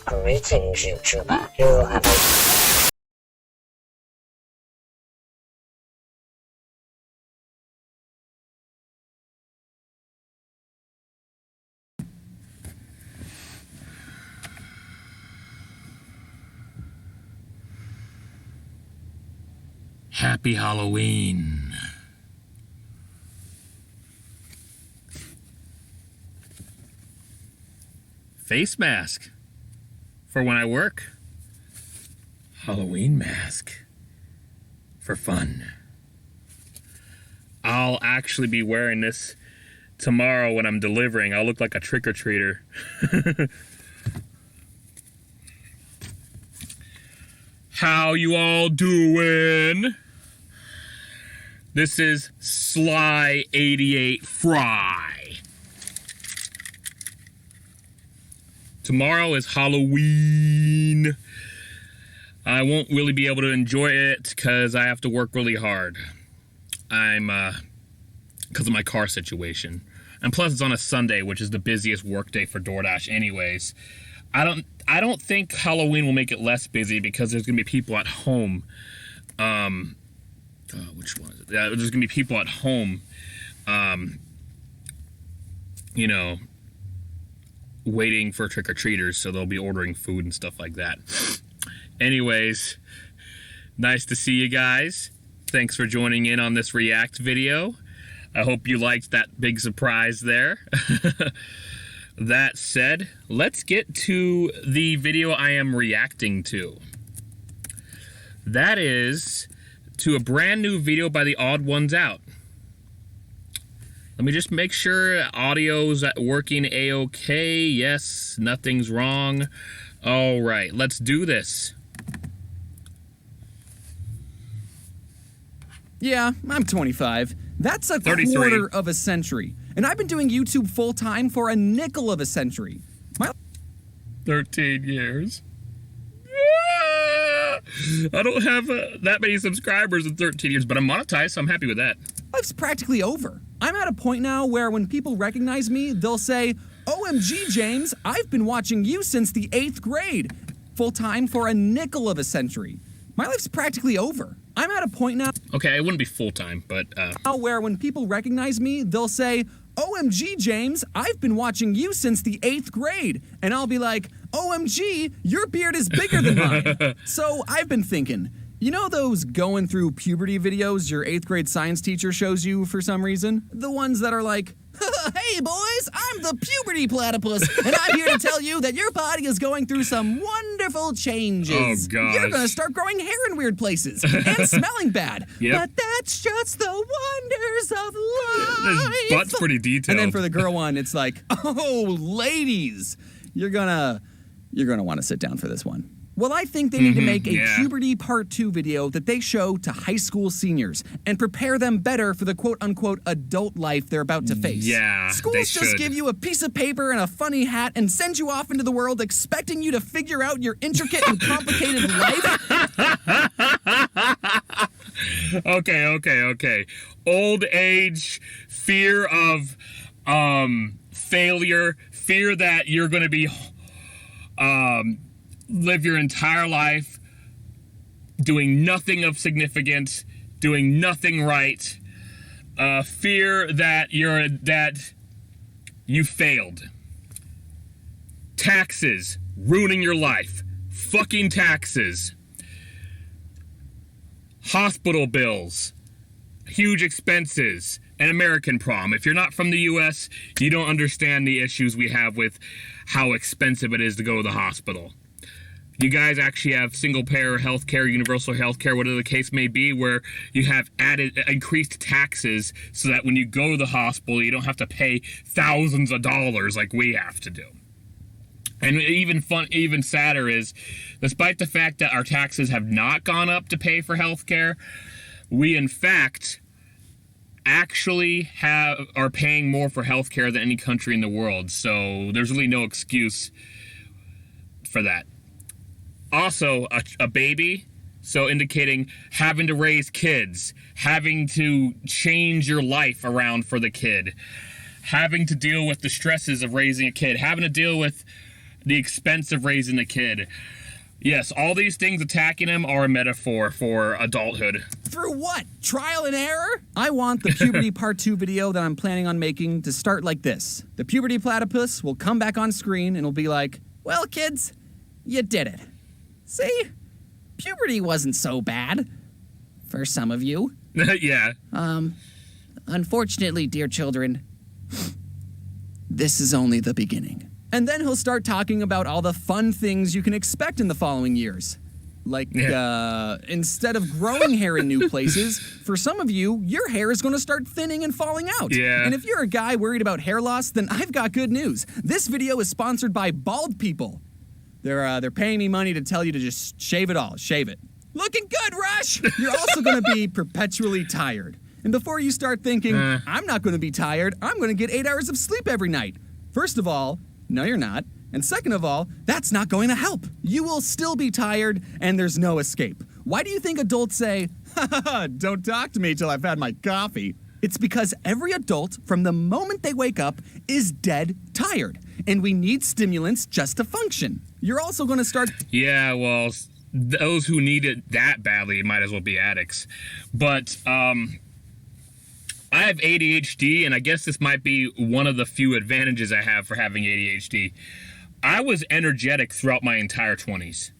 Greetings, YouTuber. You have a... Happy Halloween. Face mask for when I work. Halloween mask for fun. I'll actually be wearing this tomorrow when I'm delivering. I'll look like a trick-or-treater. How you all doing? This is Sly88 Fry. Tomorrow is Halloween. I won't really be able to enjoy it because I have to work really hard. Because of my car situation. And plus it's on a Sunday, which is the busiest work day for DoorDash anyways. I don't think Halloween will make it less busy because there's gonna be people at home. Which one is it? Yeah, there's gonna be people at home, you know, waiting for trick-or-treaters, so they'll be ordering food and stuff like that. Anyways, nice to see you guys. Thanks for joining in on this react video. I hope you liked that big surprise there. That said, let's get to the video I am reacting to. That is to a brand new video by TheOdd1sOut. Let me just make sure audio's working a-okay. Yes, nothing's wrong. All right, let's do this. Yeah, I'm 25. That's a 33. quarter of a century. And I've been doing YouTube full-time for a nickel of a century. 13 years. I don't have that many subscribers in 13 years, but I'm monetized, so I'm happy with that. Life's practically over. I'm at a point now where when people recognize me, they'll say, OMG, James, I've been watching you since the 8th grade. Full-time for a nickel of a century. My life's practically over. I'm at a point now... Okay, it wouldn't be full-time, but... where when people recognize me, they'll say, OMG, James, I've been watching you since the 8th grade. And I'll be like, OMG, your beard is bigger than mine. So I've been thinking, you know those going through puberty videos your 8th grade science teacher shows you for some reason? The ones that are like, hey boys, I'm the puberty platypus, and I'm here to tell you that your body is going through some wonderful changes. Oh, gosh. You're gonna start growing hair in weird places and smelling bad. Yep. But that's just the wonders of life. His butt's pretty detailed. And then for the girl one, it's like, oh, ladies, you're gonna want to sit down for this one. Well, I think they need to make a puberty part 2 video that they show to high school seniors and prepare them better for the quote-unquote adult life they're about to face. Yeah, Schools they just should. give you a piece of paper and a funny hat and send you off into the world expecting you to figure out your intricate and complicated life. Okay. Old age, fear of failure, fear that you're gonna be live your entire life doing nothing of significance, doing nothing right, fear that you failed, taxes ruining your life, fucking taxes, hospital bills, huge expenses, an American prom. If you're not from the US, you don't understand the issues we have with how expensive it is to go to the hospital. You guys actually have single-payer healthcare, universal healthcare, whatever the case may be, where you have increased taxes so that when you go to the hospital, you don't have to pay thousands of dollars like we have to do. And even sadder is, despite the fact that our taxes have not gone up to pay for healthcare, we in fact actually are paying more for healthcare than any country in the world. So there's really no excuse for that. Also, a baby, so indicating having to raise kids, having to change your life around for the kid, having to deal with the stresses of raising a kid, having to deal with the expense of raising a kid. Yes, all these things attacking him are a metaphor for adulthood. Through what? Trial and error? I want the Puberty Part 2 video that I'm planning on making to start like this. The puberty platypus will come back on screen and will be like, well, kids, you did it. See? Puberty wasn't so bad. For some of you. Yeah. Unfortunately, dear children, this is only the beginning. And then he'll start talking about all the fun things you can expect in the following years. Like, instead of growing hair in new places, for some of you, your hair is going to start thinning and falling out. Yeah. And if you're a guy worried about hair loss, then I've got good news. This video is sponsored by Bald People. They're paying me money to tell you to just shave it all. Shave it. Looking good, Rush! You're also going to be perpetually tired. And before you start thinking, I'm not going to be tired, I'm going to get 8 hours of sleep every night. First of all, no, you're not. And second of all, that's not going to help. You will still be tired, and there's no escape. Why do you think adults say, don't talk to me till I've had my coffee? It's because every adult, from the moment they wake up, is dead tired. And we need stimulants just to function. You're also going to start... Yeah, well, those who need it that badly might as well be addicts. But, I have ADHD, and I guess this might be one of the few advantages I have for having ADHD. I was energetic throughout my entire 20s.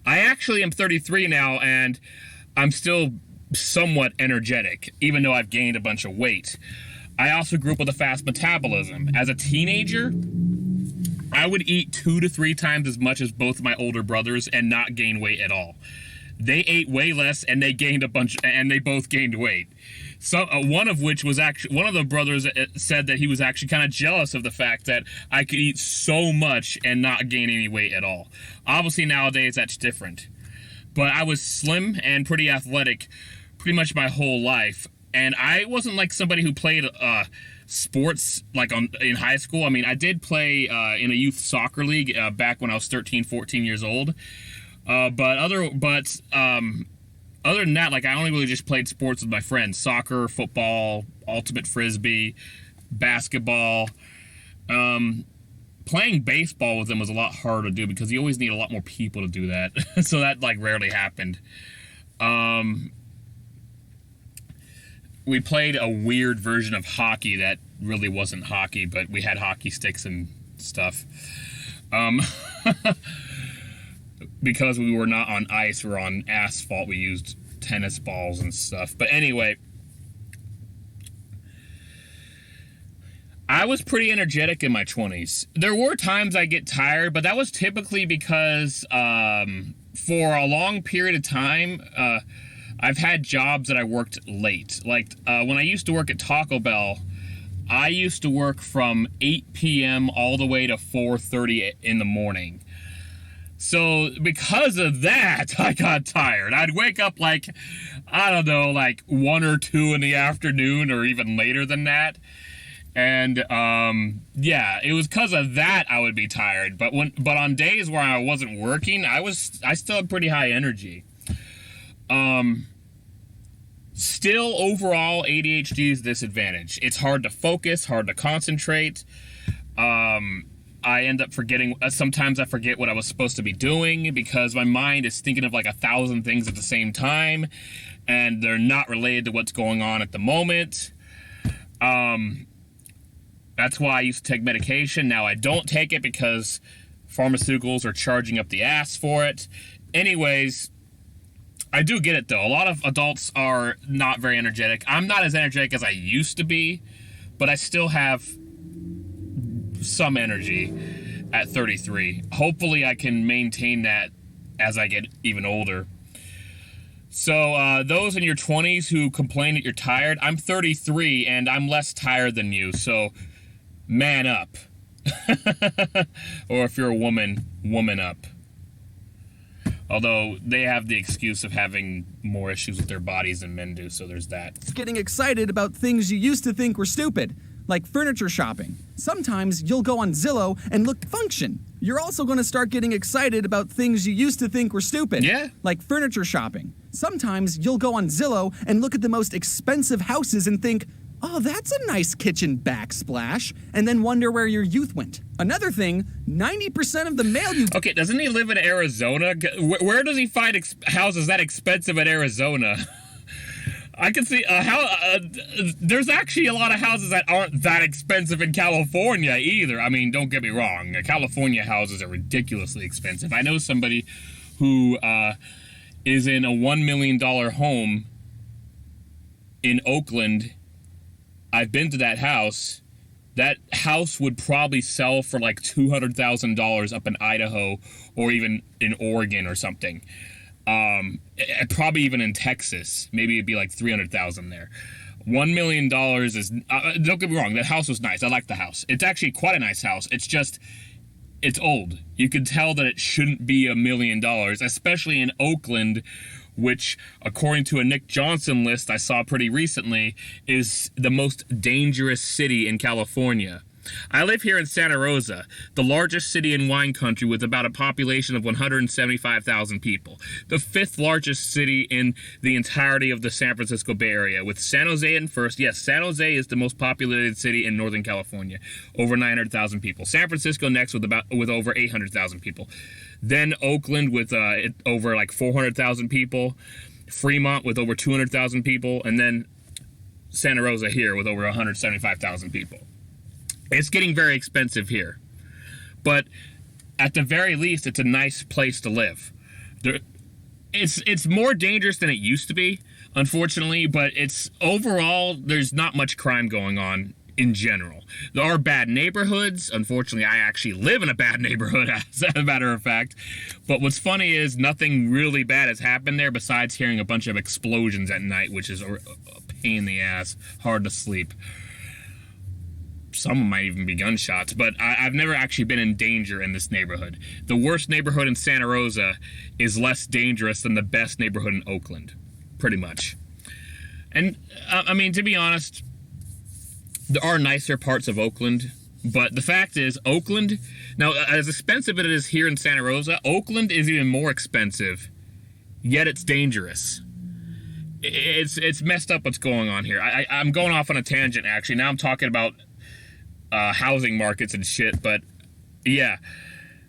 I actually am 33 now, and I'm still somewhat energetic, even though I've gained a bunch of weight. I also grew up with a fast metabolism. As a teenager, I would eat 2 to 3 times as much as both my older brothers and not gain weight at all. They ate way less, and they gained a bunch, and they both gained weight. So, one of which was actually, one of the brothers said that he was actually kind of jealous of the fact that I could eat so much and not gain any weight at all. Obviously, nowadays, that's different. But I was slim and pretty athletic pretty much my whole life. And I wasn't like somebody who played sports like in high school. I mean, I did play in a youth soccer league back when I was 13, 14 years old. Other than that, like, I only really just played sports with my friends. Soccer, football, ultimate frisbee, basketball. Playing baseball with them was a lot harder to do because you always need a lot more people to do that. So that, like, rarely happened. We played a weird version of hockey that really wasn't hockey, but we had hockey sticks and stuff. Because we were not on ice, we were on asphalt, we used tennis balls and stuff. But anyway, I was pretty energetic in my 20s. There were times I get tired, but that was typically because for a long period of time, I've had jobs that I worked late. Like when I used to work at Taco Bell, I used to work from 8 p.m. all the way to 4:30 in the morning. So because of that, I got tired. I'd wake up like, I don't know, like 1 or 2 in the afternoon or even later than that. And yeah, it was because of that I would be tired. But on days where I wasn't working, I still had pretty high energy. Still, overall, ADHD is a disadvantage. It's hard to focus, hard to concentrate. I end up forgetting, sometimes I forget what I was supposed to be doing because my mind is thinking of like 1,000 things at the same time, and they're not related to what's going on at the moment. That's why I used to take medication. Now I don't take it because pharmaceuticals are charging up the ass for it. Anyways, I do get it though. A lot of adults are not very energetic. I'm not as energetic as I used to be, but I still have some energy at 33. Hopefully I can maintain that as I get even older. So those in your 20s who complain that you're tired, I'm 33 and I'm less tired than you, so man up. Or if you're a woman, woman up. Although they have the excuse of having more issues with their bodies than men do, so there's that. It's getting excited about things you used to think were stupid, like furniture shopping. Sometimes you'll go on Zillow and look function. You're also going to start getting excited about things you used to think were stupid. Yeah. Like furniture shopping. Sometimes you'll go on Zillow and look at the most expensive houses and think, oh, that's a nice kitchen backsplash, and then wonder where your youth went. Another thing, 90% of the mail you... Okay, doesn't he live in Arizona? Where does he find houses that expensive in Arizona? I can see there's actually a lot of houses that aren't that expensive in California either. I mean, don't get me wrong. California houses are ridiculously expensive. I know somebody who is in a $1 million home in Oakland. I've been to that house. That house would probably sell for like $200,000 up in Idaho or even in Oregon or something. Probably even in Texas. Maybe it'd be like $300,000 there. $1 million is, don't get me wrong, that house was nice. I like the house. It's actually quite a nice house. It's just, it's old. You can tell that it shouldn't be $1 million, especially in Oakland, which, according to a Nick Johnson list I saw pretty recently, is the most dangerous city in California. I live here in Santa Rosa, the largest city in wine country with about a population of 175,000 people. The 5th largest city in the entirety of the San Francisco Bay Area, with San Jose in first. Yes, San Jose is the most populated city in Northern California, over 900,000 people. San Francisco next with over 800,000 people. Then Oakland with over like 400,000 people. Fremont with over 200,000 people. And then Santa Rosa here with over 175,000 people. It's getting very expensive here, but at the very least, it's a nice place to live. It's more dangerous than it used to be, unfortunately, but it's overall, there's not much crime going on in general. There are bad neighborhoods. Unfortunately, I actually live in a bad neighborhood, as a matter of fact. But what's funny is nothing really bad has happened there besides hearing a bunch of explosions at night, which is a pain in the ass, hard to sleep. Some might even be gunshots, but I've never actually been in danger in this neighborhood. The worst neighborhood in Santa Rosa is less dangerous than the best neighborhood in Oakland, pretty much. And, I mean, to be honest, there are nicer parts of Oakland, but the fact is, Oakland, now, as expensive as it is here in Santa Rosa, Oakland is even more expensive, yet it's dangerous. It's messed up what's going on here. I'm going off on a tangent, actually. Now I'm talking about housing markets and shit, but yeah,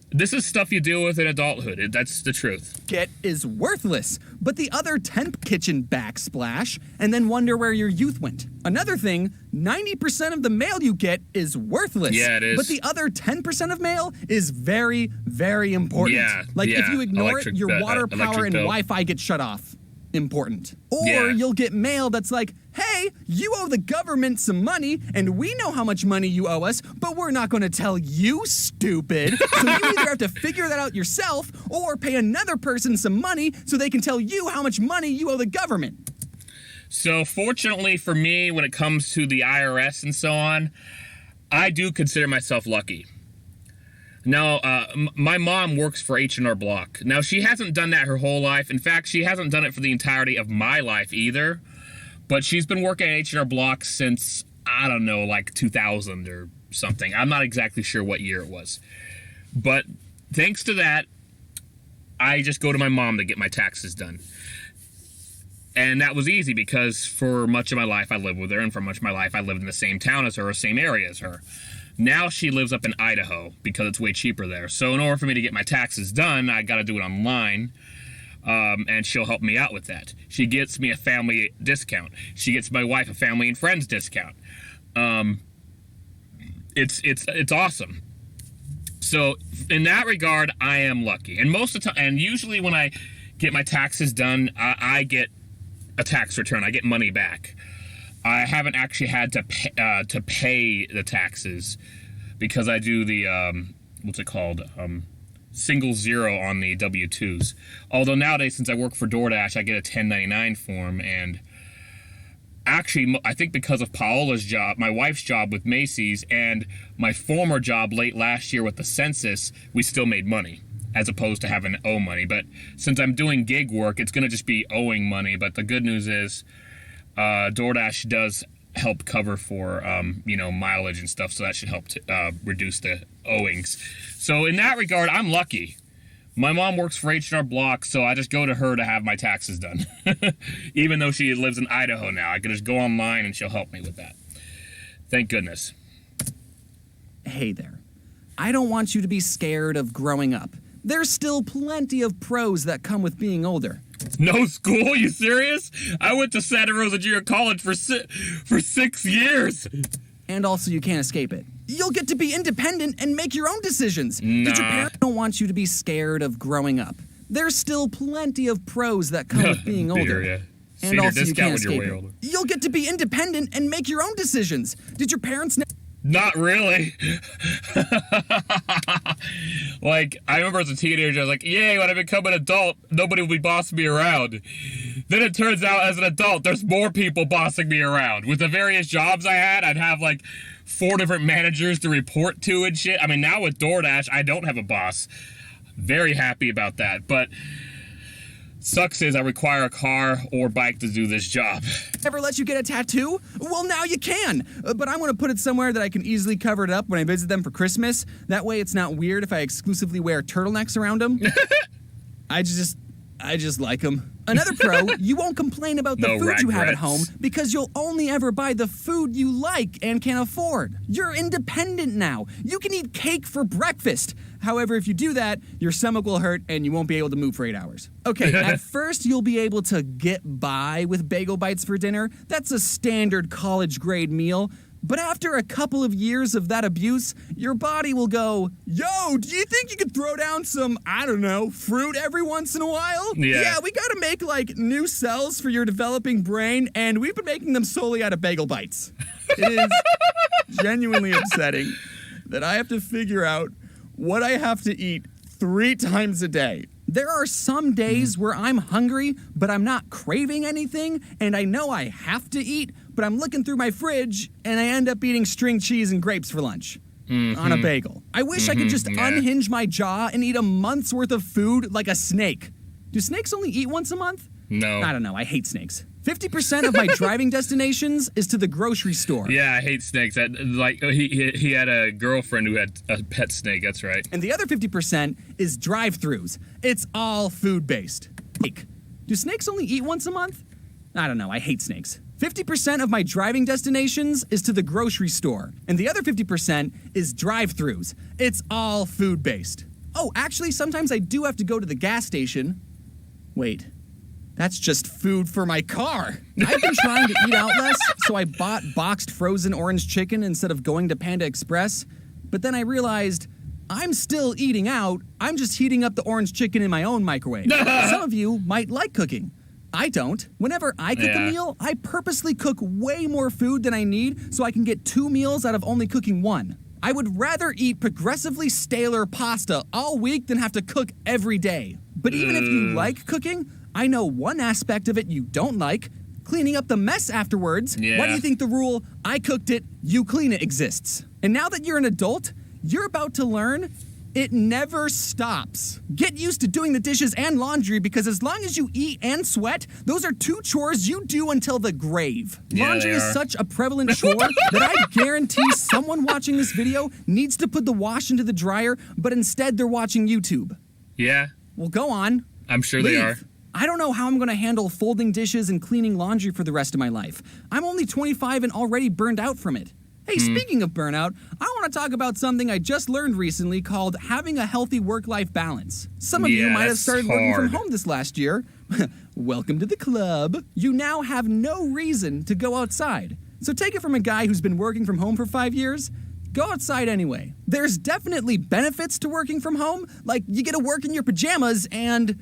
this is stuff you deal with in adulthood. That's the truth. Get is worthless, but the other 10th kitchen backsplash, and then wonder where your youth went. Another thing, 90% of the mail you get is worthless. Yeah, it is. But the other 10% of mail is very, very important. Yeah, like yeah. if you ignore it, your water, power, and bill. Wi-Fi get shut off. Important. Or Yeah. you'll get mail that's like, hey, you owe the government some money, and we know how much money you owe us, but we're not going to tell you, stupid. So you either have to figure that out yourself, or pay another person some money so they can tell you how much money you owe the government. So fortunately for me, when it comes to the IRS and so on, I do consider myself lucky. Now, my mom works for H&R Block. Now, she hasn't done that her whole life. In fact, she hasn't done it for the entirety of my life either. But she's been working at H&R Block since, I don't know, like 2000 or something. I'm not exactly sure what year it was. But thanks to that, I just go to my mom to get my taxes done. And that was easy because for much of my life I lived with her, and for much of my life I lived in the same town as her, or same area as her. Now she lives up in Idaho because it's way cheaper there. So in order for me to get my taxes done, I got to do it online, and she'll help me out with that. She gets me a family discount. She gets my wife a family and friends discount. It's awesome. So in that regard, I am lucky. And most of the time, and usually when I get my taxes done, I get a tax return. I get money back. I haven't actually had to pay the taxes because I do the, what's it called? Single zero on the W-2s. Although nowadays, since I work for DoorDash, I get a 1099 form, and actually, I think because of Paola's job, my wife's job with Macy's, and my former job late last year with the census, we still made money, as opposed to having to owe money. But since I'm doing gig work, it's going to just be owing money. But the good news is, DoorDash does help cover for, mileage and stuff, so that should help to reduce the owings. So in that regard, I'm lucky. My mom works for H&R Block, so I just go to her to have my taxes done. Even though she lives in Idaho now, I can just go online and she'll help me with that. Thank goodness. Hey there. I don't want you to be scared of growing up. There's still plenty of pros that come with being older. No school? You serious? I went to Santa Rosa Junior College for 6 years. And also, you can't escape it. You'll get to be independent and make your own decisions. Nah. Did your parents don't want you to be scared of growing up? There's still plenty of pros that come with being older. Yeah. And Senior also, you discount can't when you're escape way it. older. You'll get to be independent and make your own decisions. Did your parents Not really. Like, I remember as a teenager, I was like, yay, when I become an adult, nobody will be bossing me around. Then it turns out as an adult, there's more people bossing me around. With the various jobs I had, I'd have like 4 different managers to report to and shit. I mean, now with DoorDash, I don't have a boss. Very happy about that. But sucks is I require a car or bike to do this job. ever let you get a tattoo? Well, now you can. But I want to put it somewhere that I can easily cover it up when I visit them for Christmas. That way it's not weird if I exclusively wear turtlenecks around them. I just like them. Another pro, you won't complain about the food you have at home because you'll only ever buy the food you like and can afford. You're independent now. You can eat cake for breakfast. However, if you do that, your stomach will hurt and you won't be able to move for 8 hours. Okay, at first you'll be able to get by with bagel bites for dinner. That's a standard college grade meal. But after a couple of years of that abuse, your body will go, yo, do you think you could throw down some, I don't know, fruit every once in a while? Yeah, we gotta make like new cells for your developing brain, and we've been making them solely out of bagel bites. It is genuinely upsetting that I have to figure out what I have to eat 3 times a day. There are some days where I'm hungry, but I'm not craving anything, and I know I have to eat, but I'm looking through my fridge, and I end up eating string cheese and grapes for lunch. On a bagel. I wish I could just unhinge my jaw and eat a month's worth of food like a snake. Do snakes only eat once a month? No. I don't know. I hate snakes. 50% of my driving destinations is to the grocery store. Yeah, I hate snakes. He had a girlfriend who had a pet snake, that's right. And the other 50% is drive-thrus. It's all food-based. Do snakes only eat once a month? I don't know. I hate snakes. 50% of my driving destinations is to the grocery store. And the other 50% is drive-thrus. It's all food-based. Oh, actually, sometimes I do have to go to the gas station. Wait. That's just food for my car. I've been trying to eat out less, so I bought boxed frozen orange chicken instead of going to Panda Express. But then I realized I'm still eating out. I'm just heating up the orange chicken in my own microwave. Some of you might like cooking. I don't. Whenever I cook a meal, I purposely cook way more food than I need so I can get 2 meals out of only cooking 1. I would rather eat progressively staler pasta all week than have to cook every day. But even if you like cooking, I know one aspect of it you don't like, cleaning up the mess afterwards. Yeah. Why do you think the rule, I cooked it, you clean it exists? And now that you're an adult, you're about to learn it never stops. Get used to doing the dishes and laundry because as long as you eat and sweat, those are 2 chores you do until the grave. Yeah, Laundry is such a prevalent chore that I guarantee someone watching this video needs to put the wash into the dryer, but instead they're watching YouTube. Yeah, Well, go on. I'm sure Leave. they are. I don't know how I'm going to handle folding dishes and cleaning laundry for the rest of my life. I'm only 25 and already burned out from it. Hey, speaking of burnout, I want to talk about something I just learned recently called having a healthy work-life balance. Some of you might have that's started working from hard. home this last year. Welcome to the club. You now have no reason to go outside. So take it from a guy who's been working from home for 5 years. Go outside anyway. There's definitely benefits to working from home, like you get to work in your pajamas and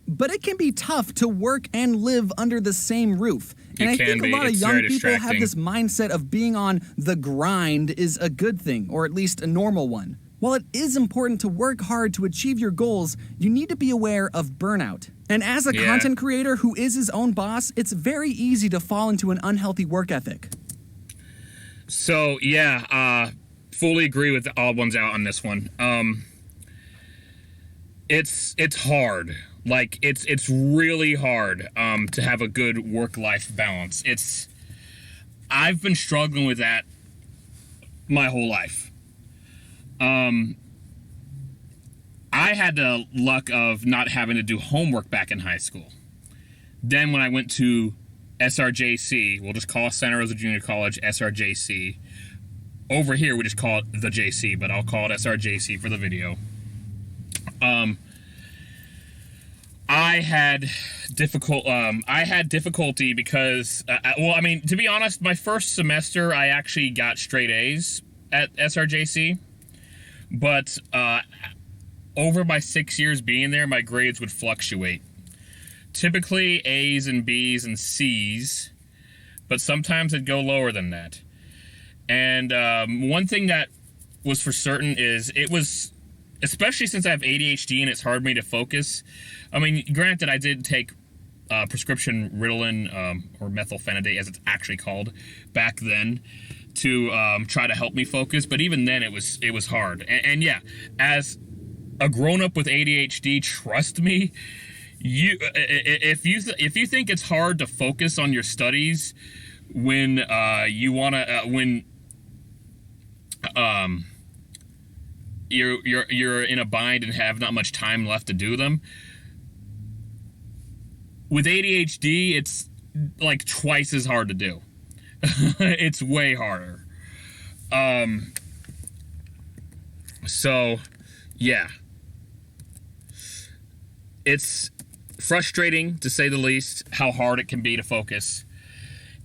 but it can be tough to work and live under the same roof. And I think a lot of young people have this mindset of being on the grind is a good thing, or at least a normal one. While it is important to work hard to achieve your goals, you need to be aware of burnout. And as a content creator who is his own boss, it's very easy to fall into an unhealthy work ethic. So, fully agree with the TheOdd1sOut on this one. It's hard. Like, it's really hard to have a good work-life balance. I've been struggling with that my whole life. I had the luck of not having to do homework back in high school. Then when I went to SRJC. We'll just call Santa Rosa Junior College SRJC. Over here, we just call it the JC, but I'll call it SRJC for the video. I had difficulty because, well, I mean, to be honest, my first semester, I actually got straight A's at SRJC. But over my 6 years being there, my grades would fluctuate. Typically A's and B's and C's, but sometimes it'd go lower than that. And one thing that was for certain is it was, especially since I have ADHD and it's hard for me to focus. I mean, granted, I did take prescription Ritalin, or methylphenidate as it's actually called, back then to try to help me focus. But even then, it was hard. And yeah, as a grown-up with ADHD, trust me, if you think it's hard to focus on your studies when you're in a bind and have not much time left to do them, with ADHD, it's like twice as hard to do. It's way harder. So, yeah. It's frustrating, to say the least, how hard it can be to focus.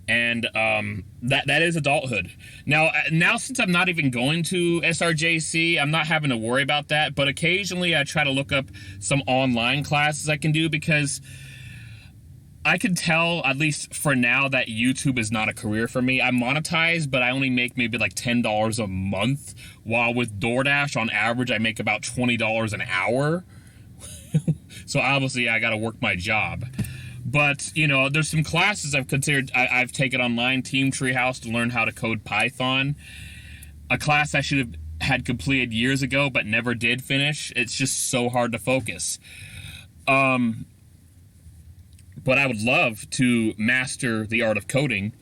And that is adulthood. Now since I'm not even going to SRJC, I'm not having to worry about that. But occasionally I try to look up some online classes I can do, because I can tell, at least for now, that YouTube is not a career for me. I monetize, but I only make maybe like $10 a month, while with DoorDash, on average, I make about $20 an hour. So obviously, I got to work my job. But, you know, there's some classes I've I've taken online, Team Treehouse, to learn how to code Python. A class I should have had completed years ago, but never did finish. It's just so hard to focus. But I would love to master the art of coding,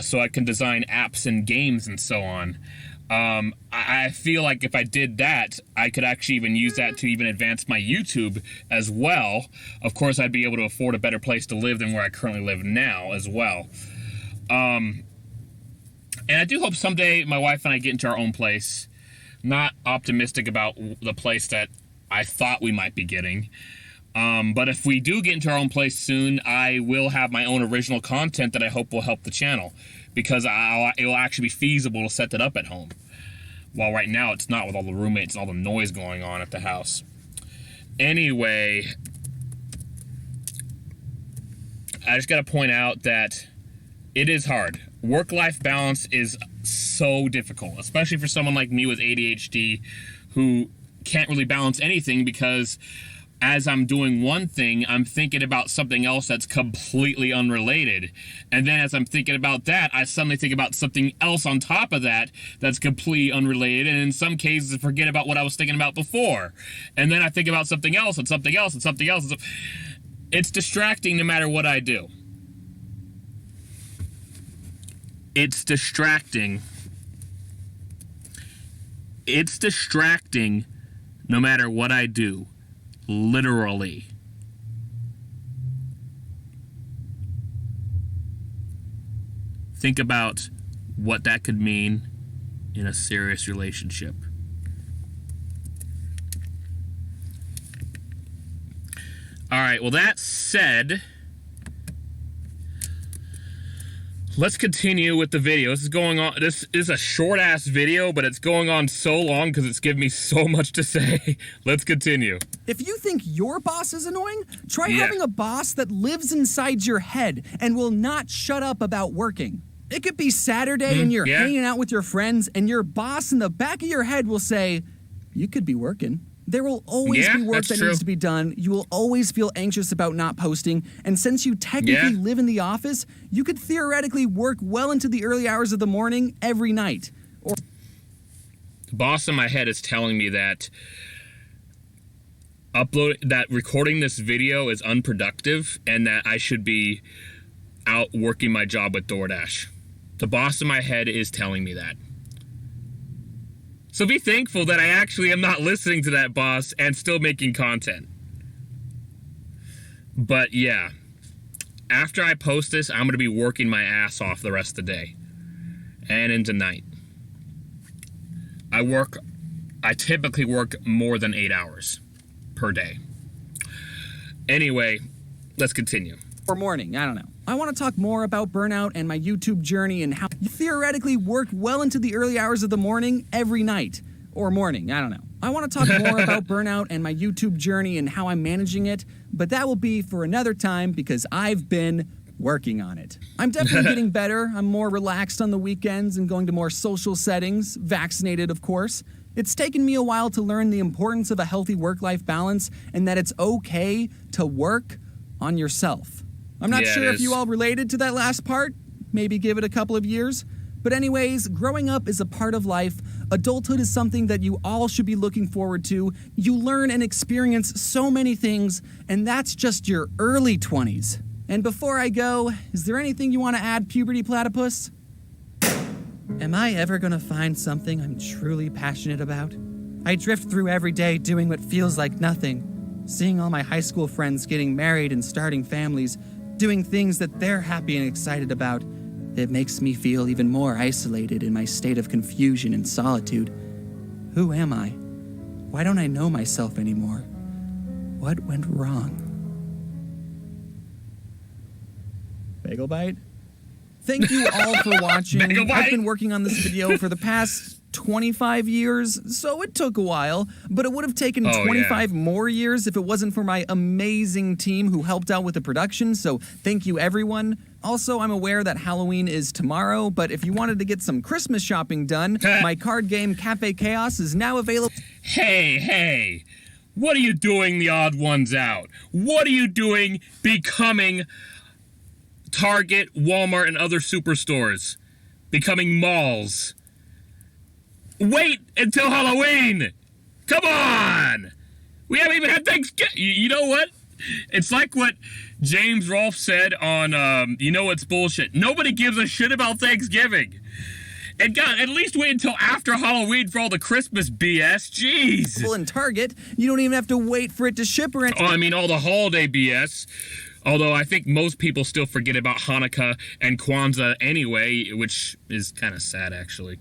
so I can design apps and games and so on. I feel like if I did that, I could actually even use that to even advance my YouTube as well. Of course, I'd be able to afford a better place to live than where I currently live now as well. And I do hope someday my wife and I get into our own place. Not optimistic about the place that I thought we might be getting. But if we do get into our own place soon, I will have my own original content that I hope will help the channel, because it will actually be feasible to set that up at home. While right now it's not, with all the roommates and all the noise going on at the house. Anyway, I just got to point out that it is hard. Work-life balance is so difficult, especially for someone like me with ADHD who can't really balance anything, because as I'm doing one thing, I'm thinking about something else that's completely unrelated. And then as I'm thinking about that, I suddenly think about something else on top of that that's completely unrelated. And in some cases, I forget about what I was thinking about before. And then I think about something else and something else and something else. It's distracting no matter what I do. It's distracting. It's distracting no matter what I do. Literally. Think about what that could mean in a serious relationship. All right, well, that said, let's continue with the video. This is a short-ass video, but it's going on so long because it's giving me so much to say. Let's continue. If you think your boss is annoying, try having a boss that lives inside your head and will not shut up about working. It could be Saturday and you're hanging out with your friends, and your boss in the back of your head will say, "You could be working." There will always be work that needs to be done. You will always feel anxious about not posting. And since you technically live in the office, you could theoretically work well into the early hours of the morning every night. The boss in my head is telling me that recording this video is unproductive and that I should be out working my job with DoorDash. The boss in my head is telling me that. So be thankful that I actually am not listening to that boss and still making content. But yeah, after I post this, I'm going to be working my ass off the rest of the day and into night. I typically work more than 8 hours per day. Anyway, let's continue. Or morning, I don't know. I want to talk more about burnout and my YouTube journey and how you theoretically work well into the early hours of the morning every night. Or morning, I don't know. I want to talk more about burnout and my YouTube journey and how I'm managing it, but that will be for another time because I've been working on it. I'm definitely getting better. I'm more relaxed on the weekends and going to more social settings, vaccinated of course. It's taken me a while to learn the importance of a healthy work-life balance and that it's okay to work on yourself. I'm not sure if you all related to that last part. Maybe give it a couple of years. But anyways, growing up is a part of life. Adulthood is something that you all should be looking forward to. You learn and experience so many things, and that's just your early 20s. And before I go, is there anything you want to add, Puberty Platypus? Am I ever gonna find something I'm truly passionate about? I drift through every day doing what feels like nothing. Seeing all my high school friends getting married and starting families, doing things that they're happy and excited about. It makes me feel even more isolated in my state of confusion and solitude. Who am I? Why don't I know myself anymore? What went wrong? Bagel Bite? Thank you all for watching. I've been working on this video for the past 25 years, so it took a while, but it would have taken 25 more years if it wasn't for my amazing team who helped out with the production, so thank you everyone. Also, I'm aware that Halloween is tomorrow, but if you wanted to get some Christmas shopping done, my card game Cafe Chaos is now available. Hey, what are you doing, the odd ones out? What are you doing becoming Target, Walmart, and other superstores? Becoming malls? Wait until Halloween! Come on! We haven't even had Thanksgiving. You know what? It's like what James Rolfe said on, You Know It's Bullshit. Nobody gives a shit about Thanksgiving. And God, at least wait until after Halloween for all the Christmas BS. Jeez. In Target, you don't even have to wait for it to ship or anything. Oh, I mean, all the holiday BS. Although I think most people still forget about Hanukkah and Kwanzaa anyway, which is kind of sad, actually.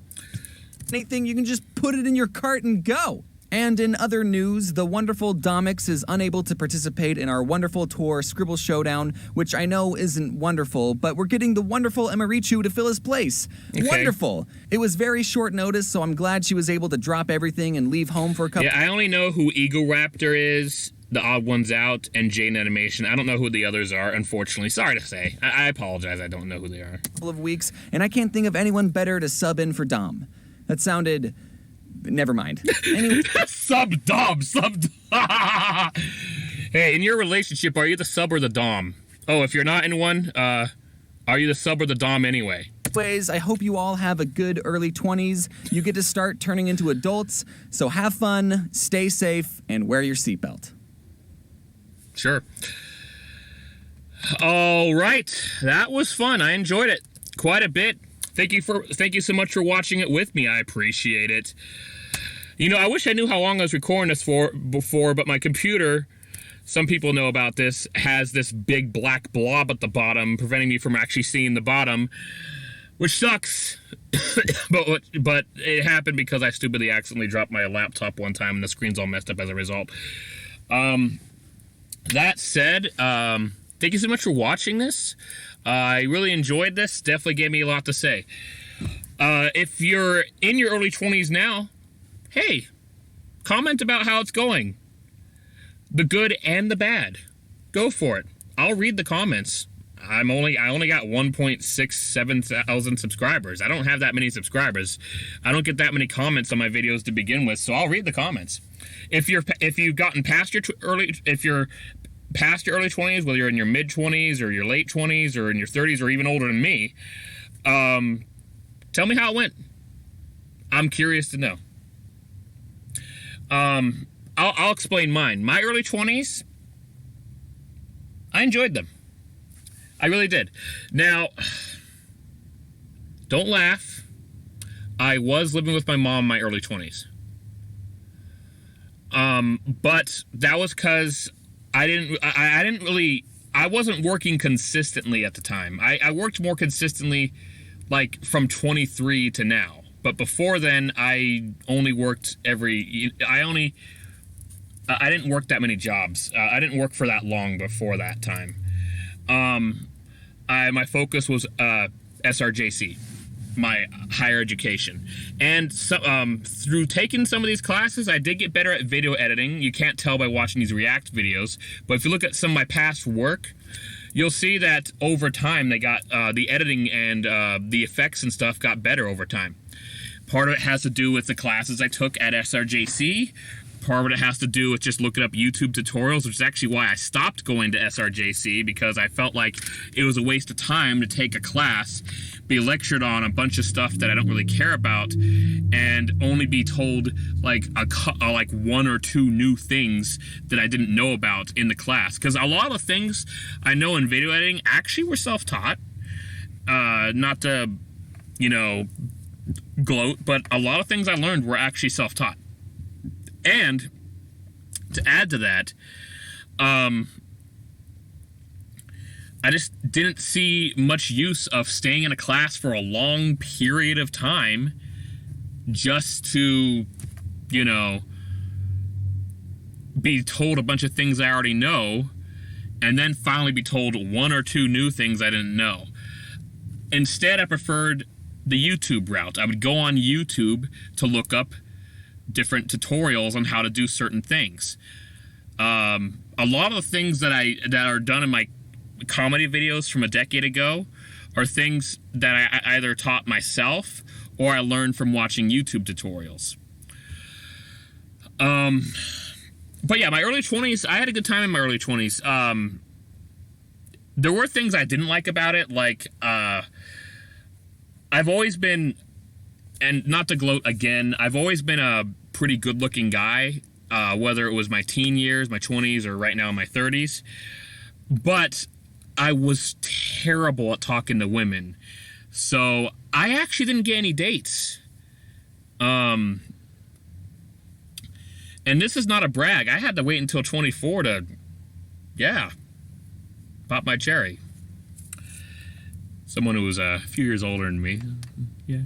Anything, you can just put it in your cart and go. And in other news, the wonderful Domix is unable to participate in our wonderful tour Scribble Showdown, which I know isn't wonderful, but we're getting the wonderful Emarichu to fill his place. Okay. Wonderful. It was very short notice, so I'm glad she was able to drop everything and leave home for a couple. Yeah, I only know who Eagle Raptor is, TheOdd1sOut, and Jane Animation. I don't know who the others are, unfortunately. Sorry to say. I apologize, I don't know who they are. Couple of weeks, and I can't think of anyone better to sub in for Dom. That sounded... Never mind. Anyway. Sub Dom. Hey, in your relationship, are you the sub or the dom? Oh, if you're not in one, are you the sub or the dom anyway? Anyways, I hope you all have a good early 20s. You get to start turning into adults, so have fun, stay safe, and wear your seatbelt. Sure. All right, that was fun. I enjoyed it quite a bit. Thank you so much for watching it with me. I appreciate it. You know, I wish I knew how long I was recording this for before, but my computer, some people know about this, has this big black blob at the bottom, preventing me from actually seeing the bottom, which sucks. but it happened because I stupidly accidentally dropped my laptop one time and the screen's all messed up as a result. That said, thank you so much for watching this. I really enjoyed this. Definitely gave me a lot to say. If you're in your early 20s now, hey, comment about how it's going. The good and the bad. Go for it. I'll read the comments. I only got 1.67 thousand subscribers. I don't have that many subscribers. I don't get that many comments on my videos to begin with, so I'll read the comments. If you've gotten past your early 20s, whether you're in your mid-20s or your late 20s or in your 30s or even older than me, tell me how it went. I'm curious to know. I'll explain mine. My early 20s, I enjoyed them. I really did. Now, don't laugh. I was living with my mom in my early 20s. But that was because I I wasn't working consistently at the time. I worked more consistently like from 23 to now. But before then, I only worked I didn't work that many jobs. I didn't work for that long before that time. My focus was SRJC, my higher education. And so, through taking some of these classes, I did get better at video editing. You can't tell by watching these React videos. But if you look at some of my past work, you'll see that over time they got the editing and the effects and stuff got better over time. Part of it has to do with the classes I took at SRJC. Part of it has to do with just looking up YouTube tutorials, which is actually why I stopped going to SRJC, because I felt like it was a waste of time to take a class, be lectured on a bunch of stuff that I don't really care about, and only be told like like one or two new things that I didn't know about in the class. Because a lot of the things I know in video editing actually were self-taught. Not to, gloat, but a lot of things I learned were actually self-taught. And to add to that, I just didn't see much use of staying in a class for a long period of time just to, be told a bunch of things I already know and then finally be told one or two new things I didn't know. Instead, I preferred the YouTube route. I would go on YouTube to look up different tutorials on how to do certain things. A lot of the things that are done in my comedy videos from a decade ago are things that I either taught myself or I learned from watching YouTube tutorials. But yeah, my early 20s, I had a good time in my early 20s. There were things I didn't like about it, like I've always been, and not to gloat again, I've always been a pretty good-looking guy, whether it was my teen years, my 20s, or right now in my 30s. But I was terrible at talking to women. So I actually didn't get any dates. And this is not a brag. I had to wait until 24 to, pop my cherry. Someone who was a few years older than me. Yeah,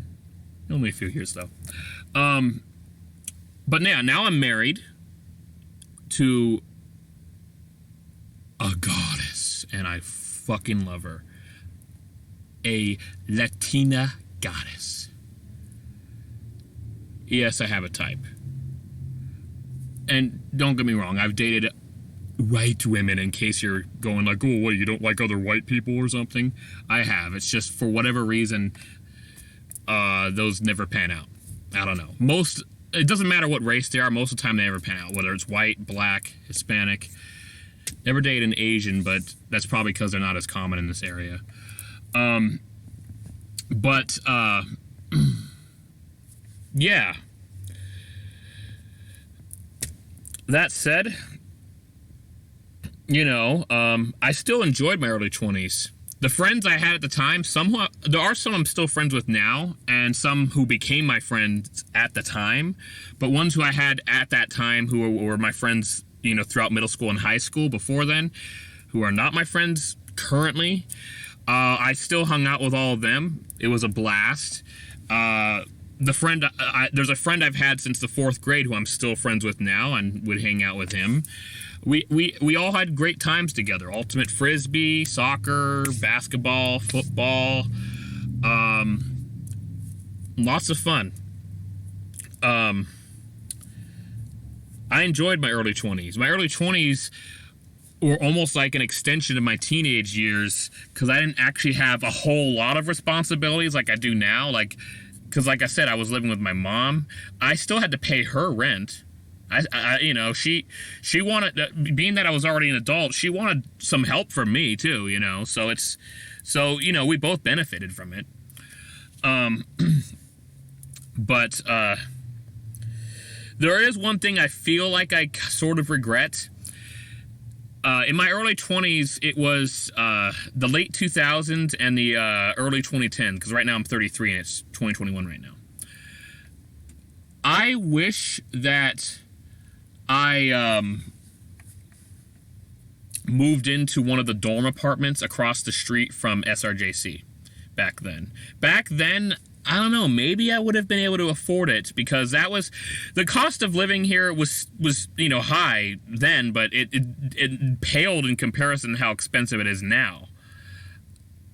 only a few years though. But now I'm married to a goddess, and I fucking love her. A Latina goddess. Yes, I have a type. And don't get me wrong, I've dated white women, in case you're going like, oh, what, you don't like other white people or something? I have. It's just for whatever reason, those never pan out. I don't know. It doesn't matter what race they are, most of the time they never pan out, whether it's white, black, Hispanic. Never dated an Asian, but that's probably because they're not as common in this area. Yeah. That said, I still enjoyed my early 20s. The friends I had at the time, there are some I'm still friends with now, and some who became my friends at the time. But ones who I had at that time, who were my friends, throughout middle school and high school before then, who are not my friends currently, I still hung out with all of them. It was a blast. There's a friend I've had since the 4th grade who I'm still friends with now, and would hang out with him. We all had great times together. Ultimate frisbee, soccer, basketball, football, lots of fun. I enjoyed my early 20s. My early 20s were almost like an extension of my teenage years, because I didn't actually have a whole lot of responsibilities like I do now. Because like I said, I was living with my mom. I still had to pay her rent. She wanted, being that I was already an adult, she wanted some help from me too, so we both benefited from it. But there is one thing I feel like I sort of regret. In my early 20s, it was the late 2000s and the early 2010s, because right now I'm 33 and it's 2021 right now. I wish that I moved into one of the dorm apartments across the street from SRJC back then. Back then, I don't know, maybe I would have been able to afford it, because that was the cost of living here was high then, but it paled in comparison to how expensive it is now.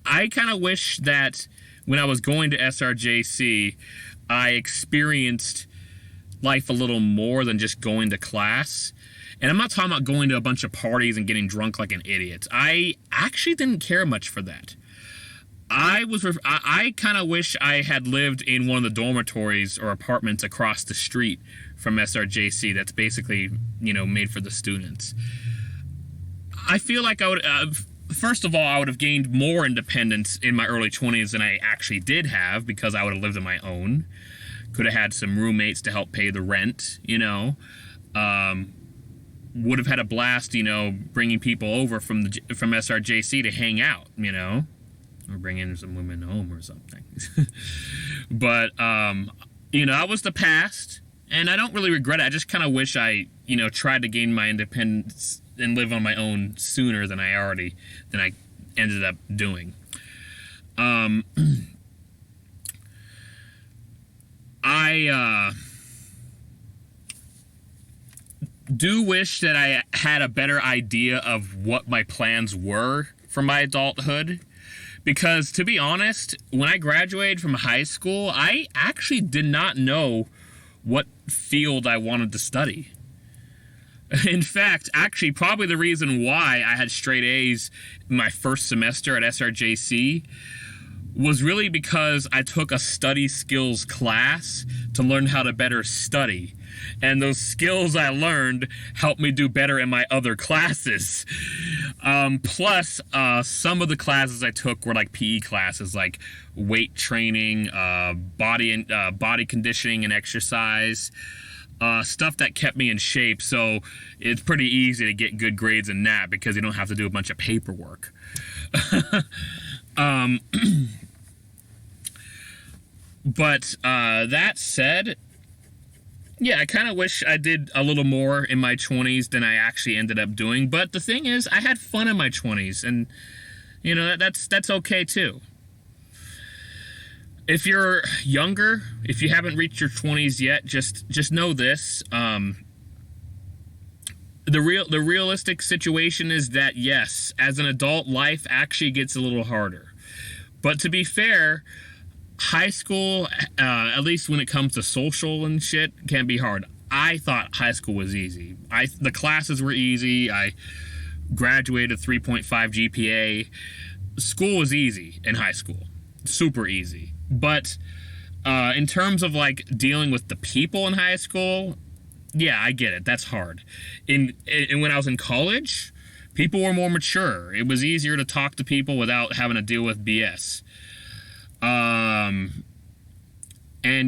I kind of wish that when I was going to SRJC, I experienced life a little more than just going to class. And I'm not talking about going to a bunch of parties and getting drunk like an idiot. I actually didn't care much for that. I kind of wish I had lived in one of the dormitories or apartments across the street from SRJC that's basically, made for the students. I feel like I would, first of all, I would have gained more independence in my early 20s than I actually did have, because I would have lived on my own. Could have had some roommates to help pay the rent, would have had a blast, bringing people over from SRJC to hang out, or bring in some women home or something. But, that was the past, and I don't really regret it. I just kind of wish I, tried to gain my independence and live on my own sooner than I ended up doing. I do wish that I had a better idea of what my plans were for my adulthood. Because, to be honest, when I graduated from high school, I actually did not know what field I wanted to study. In fact, actually, probably the reason why I had straight A's in my first semester at SRJC was really because I took a study skills class to learn how to better study. And those skills I learned helped me do better in my other classes. Plus, some of the classes I took were like PE classes, like weight training, body conditioning and exercise, stuff that kept me in shape. So it's pretty easy to get good grades in that because you don't have to do a bunch of paperwork. But that said, yeah, I kind of wish I did a little more in my 20s than I actually ended up doing. But the thing is, I had fun in my 20s, and that's okay too. If you're younger, if you haven't reached your 20s yet, just know this: the realistic situation is that yes, as an adult, life actually gets a little harder. But to be fair, high school, at least when it comes to social and shit, can be hard. I thought high school was easy. The classes were easy. I graduated 3.5 GPA. School was easy in high school. Super easy. But in terms of like dealing with the people in high school, yeah, I get it. That's hard. And when I was in college, people were more mature. It was easier to talk to people without having to deal with BS. And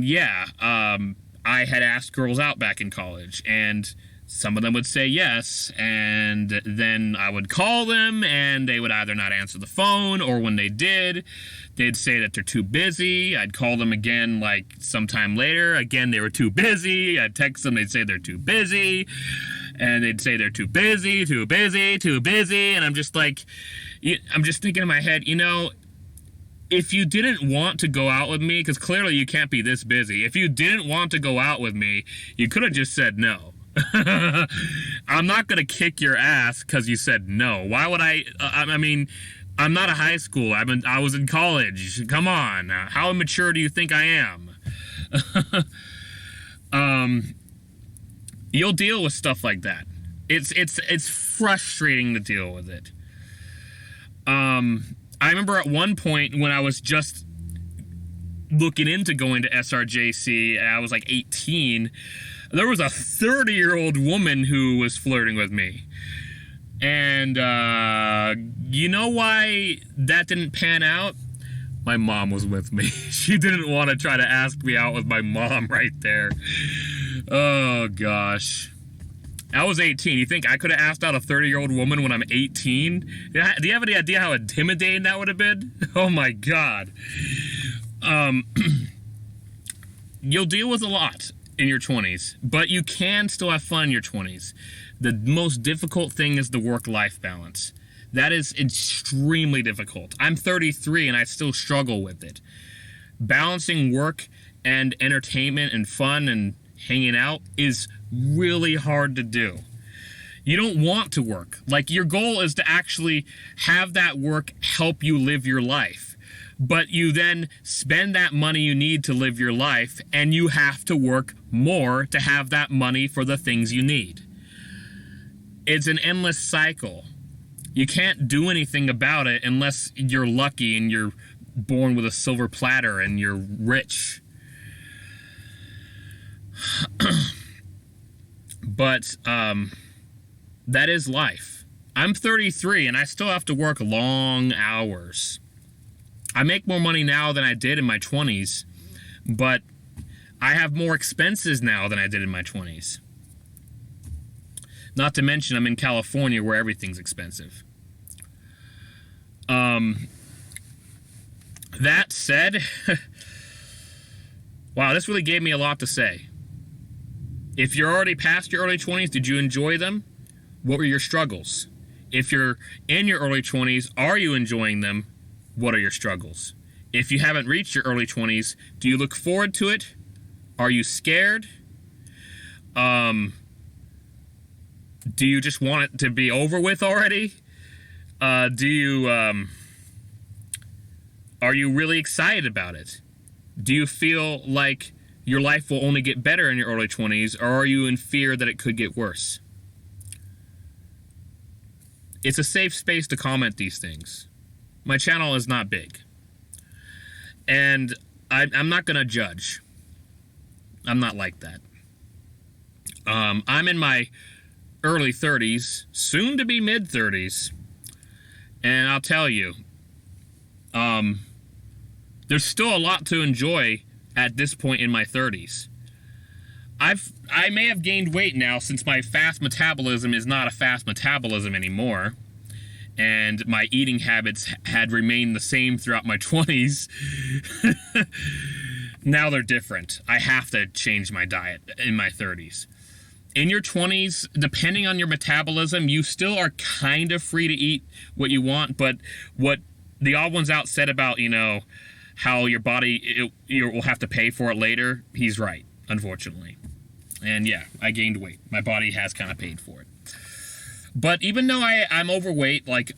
yeah, I had asked girls out back in college, and some of them would say yes, and then I would call them, and they would either not answer the phone, or when they did, they'd say that they're too busy. I'd call them again, like, sometime later. Again, they were too busy. I'd text them, they'd say they're too busy, and they'd say they're too busy, and I'm just like, I'm just thinking in my head, if you didn't want to go out with me, because clearly you can't be this busy. If you didn't want to go out with me, you could have just said no. I'm not going to kick your ass because you said no. Why would I mean, I'm not a high school. I was in college. Come on. How immature do you think I am? You'll deal with stuff like that. It's frustrating to deal with it. I remember at one point when I was just looking into going to SRJC, and I was like 18, there was a 30-year-old woman who was flirting with me. And you know why that didn't pan out? My mom was with me. She didn't want to try to ask me out with my mom right there. Oh, gosh. I was 18. You think I could have asked out a 30-year-old woman when I'm 18? Do you have any idea how intimidating that would have been? Oh my God. You'll deal with a lot. in your 20s, but you can still have fun in your 20s. The most difficult thing is the work-life balance. That is extremely difficult. I'm 33 and I still struggle with it. Balancing work and entertainment and fun and hanging out is really hard to do. You don't want to work. Like, your goal is to actually have that work help you live your life. But you then spend that money you need to live your life, and you have to work more to have that money for the things you need. It's an endless cycle. You can't do anything about it unless you're lucky and you're born with a silver platter and you're rich. But that is life. I'm 33 and I still have to work long hours. I make more money now than I did in my 20s, but I have more expenses now than I did in my 20s. Not to mention I'm in California where everything's expensive. That said, wow, this really gave me a lot to say. If you're already past your early 20s, did you enjoy them? What were your struggles? If you're in your early 20s, are you enjoying them? What are your struggles? If you haven't reached your early 20s, do you look forward to it? Are you scared? Do you just want it to be over with already? Are you really excited about it? Do you feel like your life will only get better in your early 20s, or are you in fear that it could get worse? It's a safe space to comment these things. My channel is not big. And I'm not going to judge. I'm not like that. I'm in my early 30s, soon to be mid 30s. And I'll tell you, there's still a lot to enjoy at this point in my 30s. I may have gained weight now since my fast metabolism is not a fast metabolism anymore. And my eating habits had remained the same throughout my 20s. Now they're different. I have to change my diet in my 30s. In your 20s, depending on your metabolism, you still are kind of free to eat what you want, but what the Odd Ones Out said about, how your body, you will have to pay for it later, he's right, unfortunately. And yeah, I gained weight. My body has kind of paid for it. But even though I'm overweight, like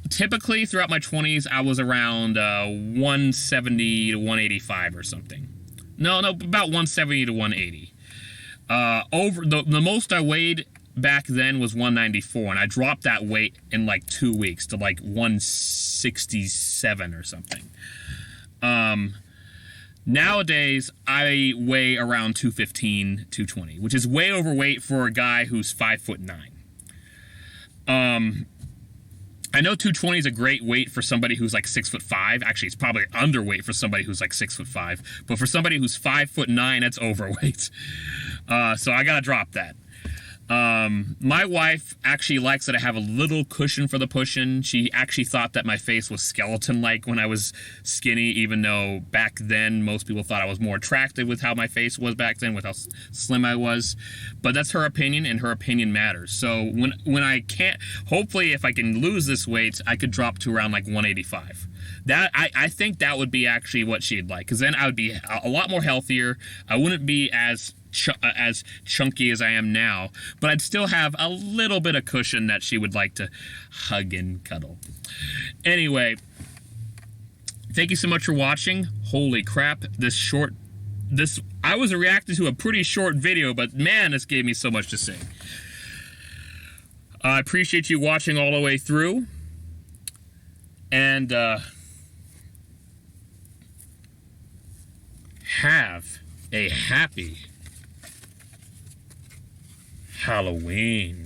typically throughout my 20s, I was around 170 to 185 or something. No, about 170 to 180. The most I weighed back then was 194, and I dropped that weight in like 2 weeks to like 167 or something. Nowadays, I weigh around 215, 220, which is way overweight for a guy who's 5'9". I know 220 is a great weight for somebody who's like 6'5". Actually, it's probably underweight for somebody who's like 6'5". But for somebody who's 5'9", that's overweight. So I gotta drop that. My wife actually likes that I have a little cushion for the pushing. She actually thought that my face was skeleton-like when I was skinny, even though back then most people thought I was more attractive with how my face was back then, with how slim I was. But that's her opinion, and her opinion matters. So when I can't, hopefully if I can lose this weight, I could drop to around like 185. That I think that would be actually what she'd like, because then I would be a lot more healthier. I wouldn't be as chunky as I am now, but I'd still have a little bit of cushion that she would like to hug and cuddle. Anyway, thank you so much for watching. Holy crap, I was reacting to a pretty short video, but man, this gave me so much to say. I appreciate you watching all the way through, and have a happy Halloween.